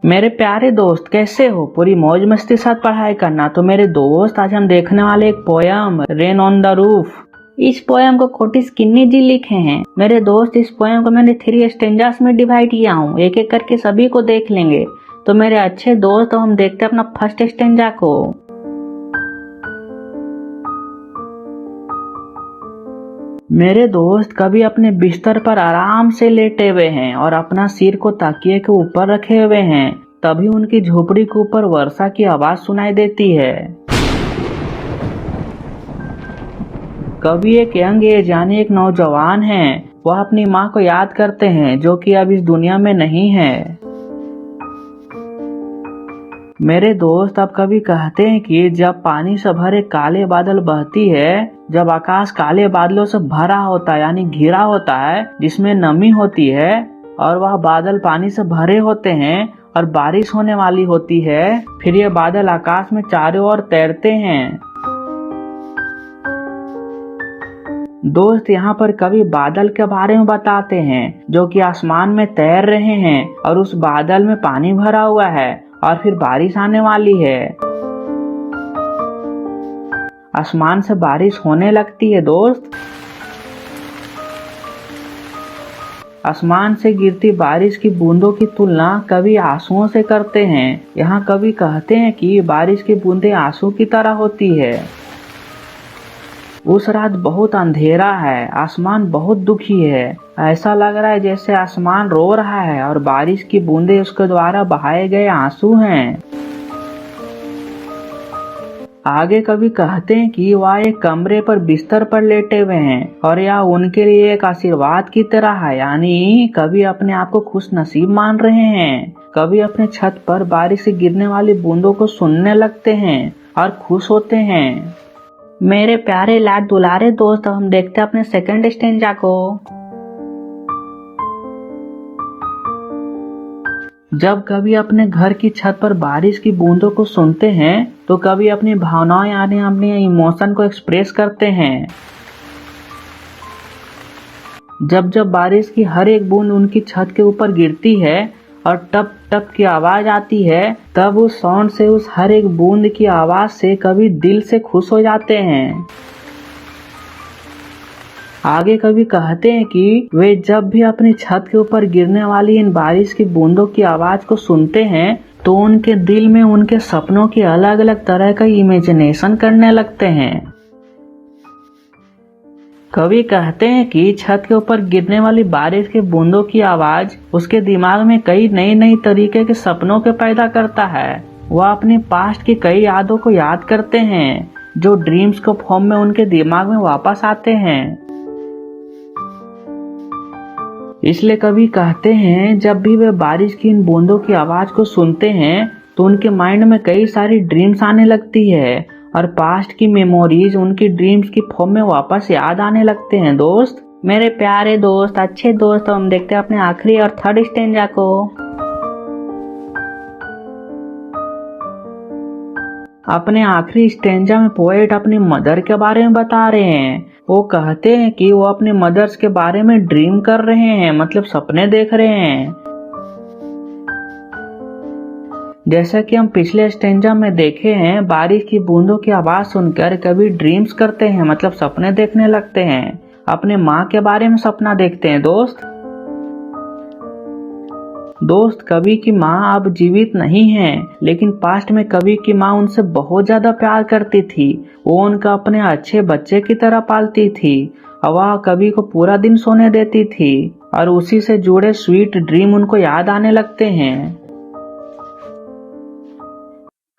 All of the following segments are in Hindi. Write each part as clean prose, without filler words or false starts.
मेरे प्यारे दोस्त कैसे हो? पूरी मौज मस्ती साथ पढ़ाई करना। तो मेरे दोस्त आज हम देखने वाले एक poem rain on the roof. इस पोयम को कोटिस किन्नी जी लिखे हैं। मेरे दोस्त इस पोयम को मैंने 3 स्टेंजास में डिवाइड किया हूँ, एक एक करके सभी को देख लेंगे। तो मेरे अच्छे दोस्त, तो हम देखते हैं अपना फर्स्ट स्टेंजा को। मेरे दोस्त कभी अपने बिस्तर पर आराम से लेटे हुए हैं और अपना सिर को तकिए के ऊपर रखे हुए हैं। तभी उनकी झोपड़ी के ऊपर वर्षा की आवाज सुनाई देती है। कभी एक यंग एज यानी एक नौजवान है, वह अपनी माँ को याद करते हैं जो कि अब इस दुनिया में नहीं है। मेरे दोस्त अब कभी कहते हैं कि जब पानी से भरे काले बादल बहती है, जब आकाश काले बादलों से भरा होता है यानी घिरा होता है जिसमें नमी होती है, और वह बादल पानी से भरे होते हैं और बारिश होने वाली होती है, फिर ये बादल आकाश में चारों ओर तैरते हैं। दोस्त यहाँ पर कवि बादल के बारे में बताते हैं जो कि आसमान में तैर रहे हैं और उस बादल में पानी भरा हुआ है और फिर बारिश आने वाली है। आसमान से बारिश होने लगती है दोस्त। आसमान से गिरती बारिश की बूंदों की तुलना कवि आंसुओं से करते हैं। यहाँ कवि कहते हैं कि बारिश की बूंदें आंसू की तरह होती है। उस रात बहुत अंधेरा है, आसमान बहुत दुखी है। ऐसा लग रहा है जैसे आसमान रो रहा है और बारिश की बूंदें उसके द्वारा बहाए गए आंसू हैं। आगे कवि कहते हैं कि वह एक कमरे पर बिस्तर पर लेटे हुए हैं और यह उनके लिए एक आशीर्वाद की तरह है, यानी कवि अपने आप को खुश नसीब मान रहे हैं। कवि अपने छत पर बारिश से गिरने वाली बूंदों को सुनने लगते हैं और खुश होते हैं। मेरे प्यारे लाड दुलारे दोस्त, हम देखते हैं अपने सेकंड स्टेंजा को। जब कभी अपने घर की छत पर बारिश की बूंदों को सुनते हैं तो कभी अपनी भावनाएं यानी अपने इमोशन को एक्सप्रेस करते हैं। जब जब बारिश की हर एक बूंद उनकी छत के ऊपर गिरती है और टप टप की आवाज आती है, तब उस साउंड से, उस हर एक बूंद की आवाज से कभी दिल से खुश हो जाते हैं। आगे कभी कहते हैं कि वे जब भी अपनी छत के ऊपर गिरने वाली इन बारिश की बूंदों की आवाज को सुनते हैं तो उनके दिल में उनके सपनों की अलग अलग तरह का इमेजिनेशन करने लगते हैं। कवि कहते हैं कि छत के ऊपर गिरने वाली बारिश की बूंदों की आवाज उसके दिमाग में कई नई नई तरीके के सपनों के पैदा करता है। वह अपनी पास्ट की कई यादों को याद करते हैं जो ड्रीम्स के फॉर्म में उनके दिमाग में वापस आते हैं। इसलिए कवि कहते हैं जब भी वे बारिश की इन बूंदों की आवाज को सुनते हैं तो उनके माइंड में कई सारी ड्रीम्स आने लगती है और पास्ट की मेमोरीज उनकी ड्रीम्स की फॉर्म में वापस याद आने लगते हैं। दोस्त, मेरे प्यारे दोस्त, अच्छे दोस्त, हम देखते हैं अपने आखिरी और थर्ड स्टेंजा को। अपने आखिरी स्टेंजा में पोएट अपनी मदर के बारे में बता रहे हैं। वो कहते हैं कि वो अपने मदर्स के बारे में ड्रीम कर रहे हैं, मतलब सपने देख रहे हैं। जैसा कि हम पिछले स्टेंजा में देखे हैं, बारिश की बूंदों की आवाज सुनकर कभी ड्रीम्स करते हैं, मतलब सपने देखने लगते हैं। अपने माँ के बारे में सपना देखते हैं। दोस्त, कवि की माँ अब जीवित नहीं है, लेकिन पास्ट में कवि की माँ उनसे बहुत ज्यादा प्यार करती थी। वो उनका अपने अच्छे बच्चे की तरह पालती थी और वह कवि को पूरा दिन सोने देती थी और उसी से जुड़े स्वीट ड्रीम उनको याद आने लगते हैं।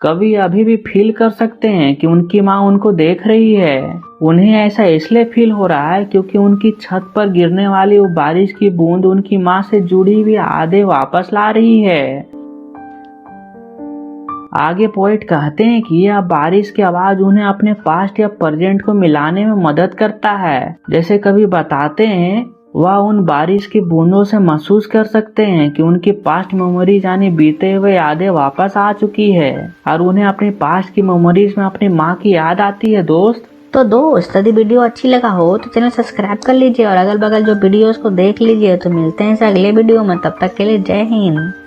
कवि अभी भी फील कर सकते हैं कि उनकी माँ उनको देख रही है। उन्हें ऐसा इसलिए फील हो रहा है क्योंकि उनकी छत पर गिरने वाली वो बारिश की बूंद उनकी माँ से जुड़ी हुई यादें वापस ला रही है। आगे पोएट कहते हैं कि यह बारिश की आवाज उन्हें अपने पास्ट या प्रेजेंट को मिलाने में मदद करता है। जैसे कवि बताते हैं, वह उन बारिश की बूंदों से महसूस कर सकते हैं कि उनकी पास्ट मेमोरीज यानी बीते हुए यादें वापस आ चुकी है और उन्हें अपनी पास्ट की मेमोरीज में अपनी माँ की याद आती है। दोस्त, यदि वीडियो अच्छी लगा हो तो चैनल सब्सक्राइब कर लीजिए और अगल बगल जो वीडियोस को देख लीजिए। तो मिलते हैं अगले वीडियो में, तब तक के लिए जय हिंद।